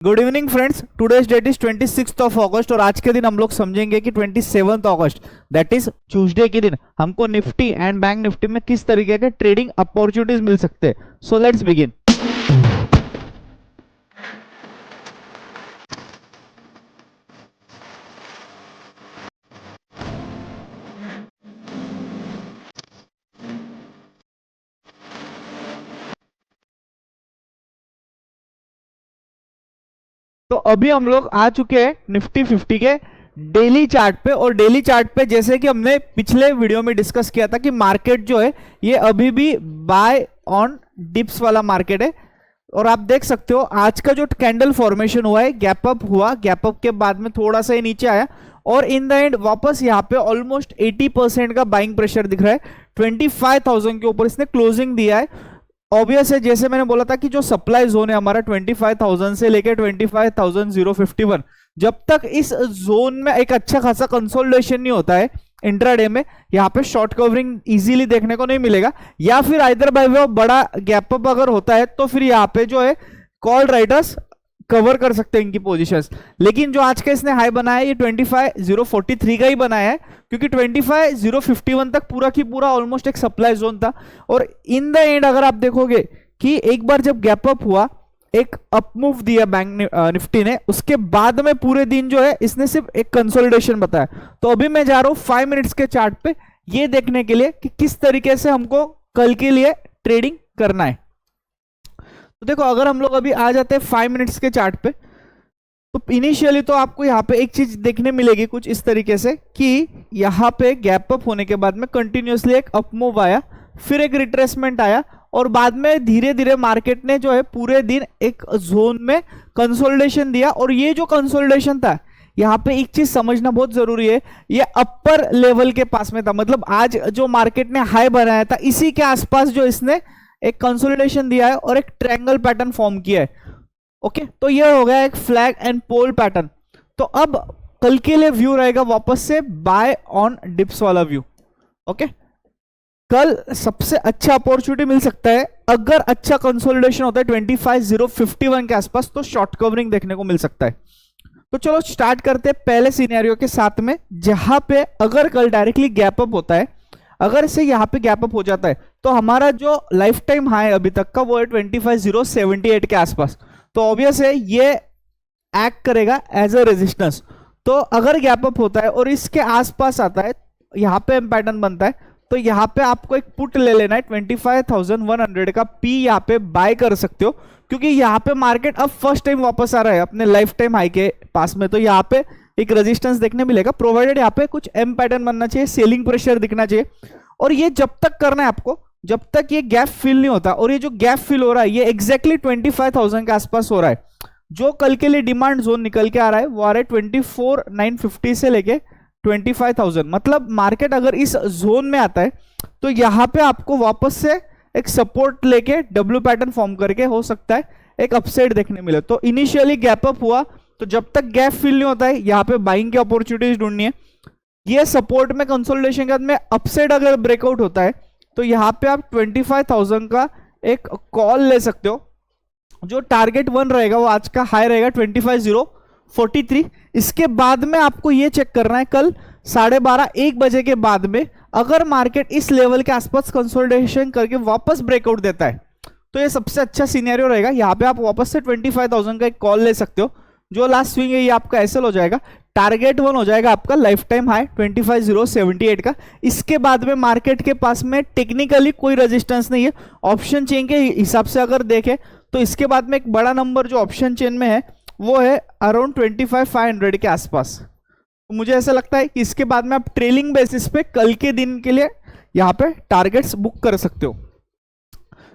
Good evening friends, today's date is 26th of अगस्त और आज के दिन हम लोग समझेंगे कि 27th August that is Tuesday के दिन हमको निफ्टी एंड बैंक निफ्टी में किस तरीके के ट्रेडिंग अपॉर्चुनिटीज मिल सकते हैं। So let's begin. तो अभी हम लोग आ चुके हैं निफ्टी 50 के डेली चार्ट पे। और डेली चार्ट पे जैसे कि हमने पिछले वीडियो में डिस्कस किया था कि मार्केट जो है ये अभी भी बाय ऑन डिप्स वाला मार्केट है। और आप देख सकते हो आज का जो कैंडल फॉर्मेशन हुआ है, गैप अप हुआ, गैप अप के बाद में थोड़ा सा ही नीचे आया और इन द एंड वापस यहाँ पे ऑलमोस्ट 80% का बाइंग प्रेशर दिख रहा है। 25,000 के ऊपर इसने क्लोजिंग दिया है। ऑब्वियस है, जैसे मैंने बोला था कि जो सप्लाई जोन है हमारा 25,000 से लेकर 25,051, जब तक इस जोन में एक अच्छा खासा कंसोलिडेशन नहीं होता है इंट्राडे में, यहाँ पे शॉर्ट कवरिंग इजीली देखने को नहीं मिलेगा। या फिर आइदर बाय वे ऑफ बड़ा गैप अप अगर होता है तो फिर यहाँ पे जो है कॉल राइटर्स कवर कर सकते हैं इनकी पोजीशंस। लेकिन जो आज का इसने हाई बनाया है ये 25,043 का ही बनाया है, क्योंकि 25,051 तक पूरा की पूरा ऑलमोस्ट एक सप्लाई जोन था। और इन द एंड अगर आप देखोगे कि एक बार जब गैप अप हुआ, एक अप मूव दिया बैंक निफ्टी ने, उसके बाद में पूरे दिन जो है इसने सिर्फ एक कंसोलिडेशन बताया। तो अभी मैं जा रहा हूं 5 मिनट्स के चार्ट पे ये देखने के लिए कि किस तरीके से हमको कल के लिए ट्रेडिंग करना है। तो देखो, अगर हम लोग अभी आ जाते हैं 5 मिनट्स के चार्ट पे, तो इनिशियली तो आपको यहाँ पे एक चीज देखने मिलेगी कुछ इस तरीके से कि यहाँ पे गैप अप होने के बाद में कंटिन्यूअसली एक अप मूव आया, फिर एक रिट्रेसमेंट आया और बाद में धीरे धीरे मार्केट ने जो है पूरे दिन एक जोन में कंसोलिडेशन दिया। और ये जो कंसोलिडेशन था, यहाँ पे एक चीज समझना बहुत जरूरी है, ये अपर लेवल के पास में था। मतलब आज जो मार्केट ने हाई बनाया था इसी के आसपास जो इसने एक कंसोलिडेशन दिया है और एक ट्रायंगल पैटर्न फॉर्म किया है। ओके, तो ये हो गया एक फ्लैग एंड पोल पैटर्न। तो अब कल के लिए व्यू रहेगा वापस से बाय ऑन डिप्स वाला व्यू। ओके, कल सबसे अच्छा अपॉर्चुनिटी मिल सकता है अगर अच्छा कंसोलिडेशन होता है 25,051 के आसपास, तो शॉर्ट कवरिंग देखने को मिल सकता है। तो चलो स्टार्ट करते हैं पहले सिनेरियो के साथ में, जहां पे अगर कल डायरेक्टली गैप अप होता है, अगर से यहाँ पे गैप अप हो जाता है तो हमारा जो लाइफ टाइम हाई अभी तक का वो है 25,078 के आसपास। तो ऑब्वियस है ये एक्ट करेगा एज अ रेजिस्टेंस। तो अगर गैप अप होता है और इसके आसपास आता है, यहाँ पे पैटर्न बनता है, तो यहाँ पे आपको एक पुट ले लेना है 25,100 का पी, यहाँ पे बाय कर सकते हो, क्योंकि यहाँ पे मार्केट अब फर्स्ट टाइम वापस आ रहा है अपने लाइफ टाइम हाई के पास में। तो यहाँ पे एक रेजिस्टेंस देखने मिलेगा, प्रोवाइडेड यहाँ पे कुछ एम पैटर्न बनना चाहिए, सेलिंग प्रेशर दिखना चाहिए। और ये जब तक करना है आपको जब तक ये गैप फिल नहीं होता। और ये जो गैप फिल हो रहा है ये एग्जैक्टली 25,000 के आसपास हो रहा है। जो कल के लिए डिमांड जोन निकल के आ रहा है वो आ रहा है 24,950 से लेके 25,000। मतलब मार्केट अगर इस जोन में आता है तो यहाँ पे आपको वापस से एक सपोर्ट लेके डब्ल्यू पैटर्न फॉर्म करके हो सकता है एक अपसाइड देखने मिले। तो इनिशियली गैप अप हुआ, तो जब तक गैप फिल नहीं होता है यहाँ पे बाइंग की अपॉर्चुनिटीज ढूंढनी है। ये सपोर्ट में कंसोलिडेशन के बाद में अपसाइड अगर ब्रेकआउट होता है तो यहाँ पे आप 25,000 का एक कॉल ले सकते हो। जो टारगेट 1 रहेगा वो आज का हाई रहेगा 25,043। इसके बाद में आपको ये चेक करना है कल 12:30-1 बजे के बाद में अगर मार्केट इस लेवल के आसपास कंसोलिडेशन करके वापस ब्रेकआउट देता है तो ये सबसे अच्छा सिनेरियो रहेगा। यहाँ पे आप वापस से 25,000 का एक कॉल ले सकते हो। जो लास्ट स्विंग है ये आपका एसएल हो जाएगा, टारगेट 1 हो जाएगा आपका लाइफ टाइम हाई 25,078 का। इसके बाद में मार्केट के पास में टेक्निकली कोई रेजिस्टेंस नहीं है। ऑप्शन चेन के हिसाब से अगर देखें तो इसके बाद में एक बड़ा नंबर जो ऑप्शन चेन में है वो है अराउंड 25,500 के आसपास। तो मुझे ऐसा लगता है कि इसके बाद में आप ट्रेलिंग बेसिस पे कल के दिन के लिए यहाँ पे टारगेट्स बुक कर सकते हो।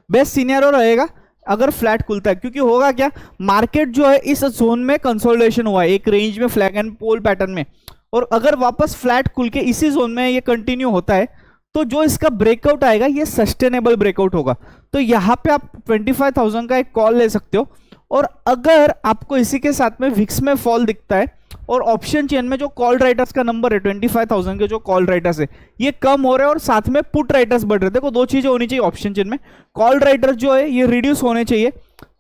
बेस्ट सिनेरियो रहेगा अगर फ्लैट खुलता है, क्योंकि होगा क्या, मार्केट जो है इस जोन में कंसोलिडेशन हुआ है एक रेंज में फ्लैग एंड पोल पैटर्न में, और अगर वापस फ्लैट खुल के इसी जोन में ये कंटिन्यू होता है तो जो इसका ब्रेकआउट आएगा ये सस्टेनेबल ब्रेकआउट होगा। तो यहाँ पे आप 25,000 का एक कॉल ले सकते हो। और अगर आपको इसी के साथ में विक्स में फॉल दिखता है और ऑप्शन चेन में जो कॉल राइटर्स का नंबर है 25,000 के जो कॉल राइटर्स है ये कम हो रहे हैं और साथ में पुट राइटर्स बढ़ रहे हैं। देखो, दो चीजें होनी चाहिए ऑप्शन चेन में, कॉल राइटर्स जो है ये रिड्यूस होने चाहिए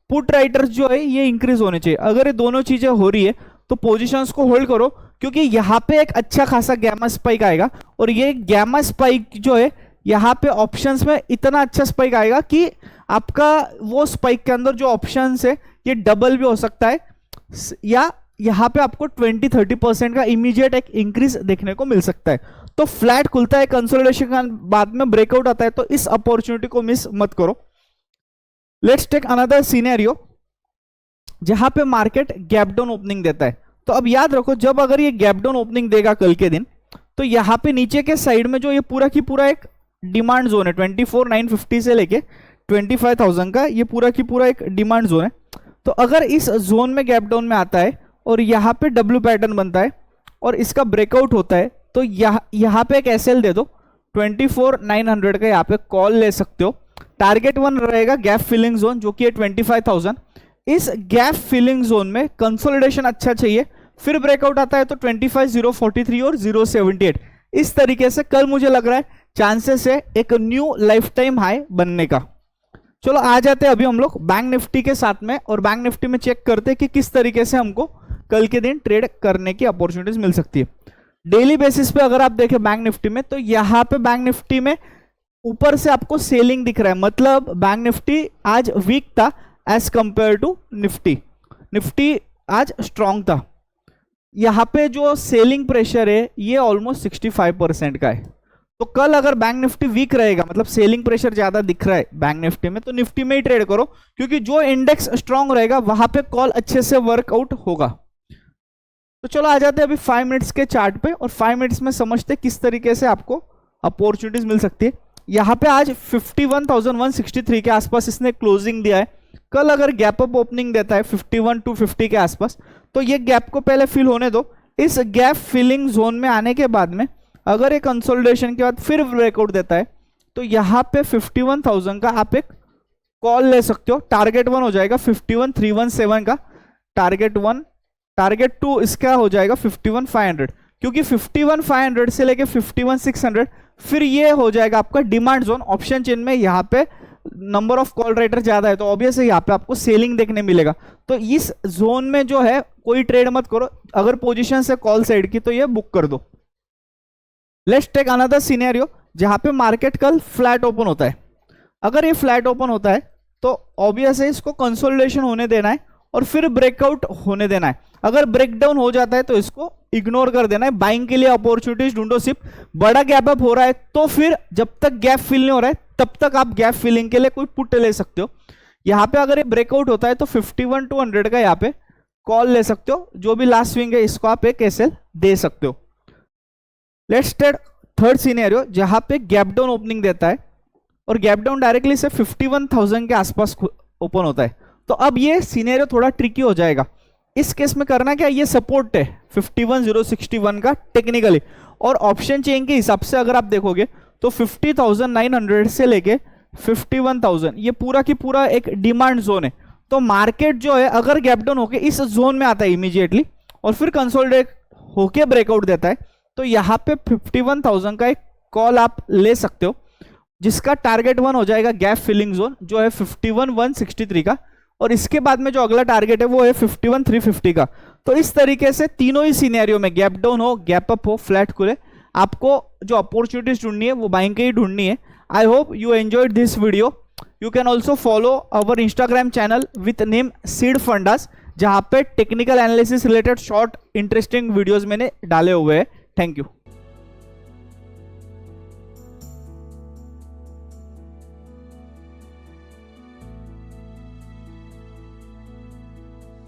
पुट राइटर्स जो है ये इंक्रीज होने चाहिए। अगर ये दोनों चीजें हो रही है तो पोजीशंस को होल्ड करो, क्योंकि यहाँ पे एक अच्छा खासा गैमा स्पाइक आएगा, और ये गैमा स्पाइक जो है यहाँ पे ऑप्शंस में इतना अच्छा स्पाइक आएगा कि आपका वो स्पाइक के अंदर जो ऑप्शंस है ये डबल भी हो सकता है, या यहाँ पे आपको 20-30% का इमीडिएट एक इंक्रीज देखने को मिल सकता है। तो फ्लैट खुलता है, कंसोलिडेशन का बाद में ब्रेकआउट आता है, तो इस अपॉर्चुनिटी को मिस मत करो। लेट्स टेक अनदर सिनेरियो जहां पे मार्केट गैप डाउन ओपनिंग देता है। तो अब याद रखो, जब अगर ये गैप डाउन ओपनिंग देगा कल के दिन, तो यहाँ पे नीचे के साइड में जो ये पूरा की पूरा एक डिमांड जोन है 24,950 से लेके 25,000 का, ये पूरा की पूरा एक डिमांड जोन है। तो अगर इस जोन में गैप डाउन में आता है और यहाँ पे डब्ल्यू पैटर्न बनता है और इसका ब्रेकआउट होता है, तो यहाँ पे एक एसएल दे दो 24,900 का, यहाँ पे कॉल ले सकते हो। टारगेट 1 रहेगा गैप फिलिंग जोन जो कि है 25,000। इस गैप फिलिंग जोन में कंसोलिडेशन अच्छा चाहिए, फिर ब्रेकआउट आता है तो 25,043 और 078। इस तरीके से कल मुझे लग रहा है चांसेस है एक न्यू लाइफ टाइम हाई बनने का। चलो आ जाते हैं अभी हम लोग बैंक निफ्टी के साथ में, और बैंक निफ्टी में चेक करते हैं कि किस तरीके से हमको कल के दिन ट्रेड करने की अपॉर्चुनिटीज मिल सकती है। डेली बेसिस पे अगर आप देखें बैंक निफ्टी में, तो यहाँ पे बैंक निफ्टी में ऊपर से आपको सेलिंग दिख रहा है, मतलब बैंक निफ्टी आज वीक था as compared to nifty. Nifty आज स्ट्रांग था। यहाँ पे जो सेलिंग प्रेशर है ये ऑलमोस्ट 65% का है। तो कल अगर बैंक निफ्टी वीक रहेगा, मतलब सेलिंग प्रेशर ज्यादा दिख रहा है बैंक निफ्टी में, तो निफ्टी में ही ट्रेड करो, क्योंकि जो इंडेक्स स्ट्रांग रहेगा वहां पे कॉल अच्छे से वर्कआउट होगा। तो चलो आ जाते हैं अभी 5 मिनट्स के चार्ट पे, और 5 मिनट्स में समझते किस तरीके से आपको अपॉर्चुनिटीज मिल सकती है। यहाँ पे आज 51,163 के आसपास इसने क्लोजिंग दिया है। कल अगर गैप अप ओपनिंग देता है 51,250 के आसपास, तो ये गैप को पहले फिल होने दो। इस गैप फिलिंग जोन में आने के बाद में अगर ये कंसोलिडेशन के बाद फिर ब्रेकआउट देता है, तो यहाँ पे 51,000 का आप एक कॉल ले सकते हो। टारगेट 1 हो जाएगा 51,317 का, टारगेट 1, टारगेट 2 इसका हो जाएगा 51,500, क्योंकि 51,500 से लेके 51,600 फिर ये हो जाएगा आपका डिमांड जोन। ऑप्शन चेन में यहाँ पे नंबर ऑफ कॉल राइटर ज्यादा है, तो ऑब्वियस है यहाँ पे आपको सेलिंग देखने मिलेगा। तो इस जोन में जो है कोई ट्रेड मत करो, अगर पोजीशन से कॉल साइड की तो ये बुक कर दो। लेट्स टेक अनदर सिनेरियो जहां पे मार्केट कल फ्लैट ओपन होता है। अगर ये फ्लैट ओपन होता है तो ऑब्वियस है इसको कंसोलिडेशन होने देना है और फिर ब्रेकआउट होने देना है। अगर ब्रेकडाउन हो जाता है तो इसको इग्नोर कर देना है। बाइंग के लिए अपॉर्चुनिटीज ढूंढो। सिर्फ बड़ा गैप अप हो रहा है तो फिर जब तक गैप फिल नहीं हो रहा है तब तक आप गैप फिलिंग के लिए कोई पुट ले सकते हो। यहाँ पे अगर ये ब्रेकआउट होता है तो 51,200 का यहाँ पे कॉल ले सकते हो। जो भी लास्ट स्विंग है इसको आप एक एसएल दे सकते हो। लेट्स टेक थर्ड सिनेरियो जहां पे गैप डाउन ओपनिंग देता है और गैप डाउन डायरेक्टली से 51,000 के आसपास ओपन होता है। तो अब ये सिनेरियो थोड़ा ट्रिकी हो जाएगा। इस केस में करना क्या, ये सपोर्ट है 51,061 का टेक्निकली, और ऑप्शन चेन के हिसाब से अगर आप देखोगे तो 50,900 से लेके 51,000 ये पूरा की पूरा एक डिमांड जोन है। तो मार्केट जो है अगर गैप डाउन होके इस जोन में आता है इमीडिएटली और फिर कंसोलिडेट होके ब्रेकआउट देता है, तो यहाँ पे 51,000 का एक कॉल आप ले सकते हो, जिसका टारगेट 1 हो जाएगा गैप फिलिंग जोन जो है 51,163 का, और इसके बाद में जो अगला टारगेट है वो है 51,350 का। तो इस तरीके से तीनों ही सिनेरियो में गैप डाउन हो, गैप अप हो, फ्लैट खुले, आपको जो अपॉर्चुनिटीज ढूंढनी है वो बाइंग की ही ढूंढनी है। I hope you enjoyed this video. You can also follow our Instagram channel with name seed fundas, जहां पे technical analysis related short interesting videos मैंने डाले हुए हैं। Thank you.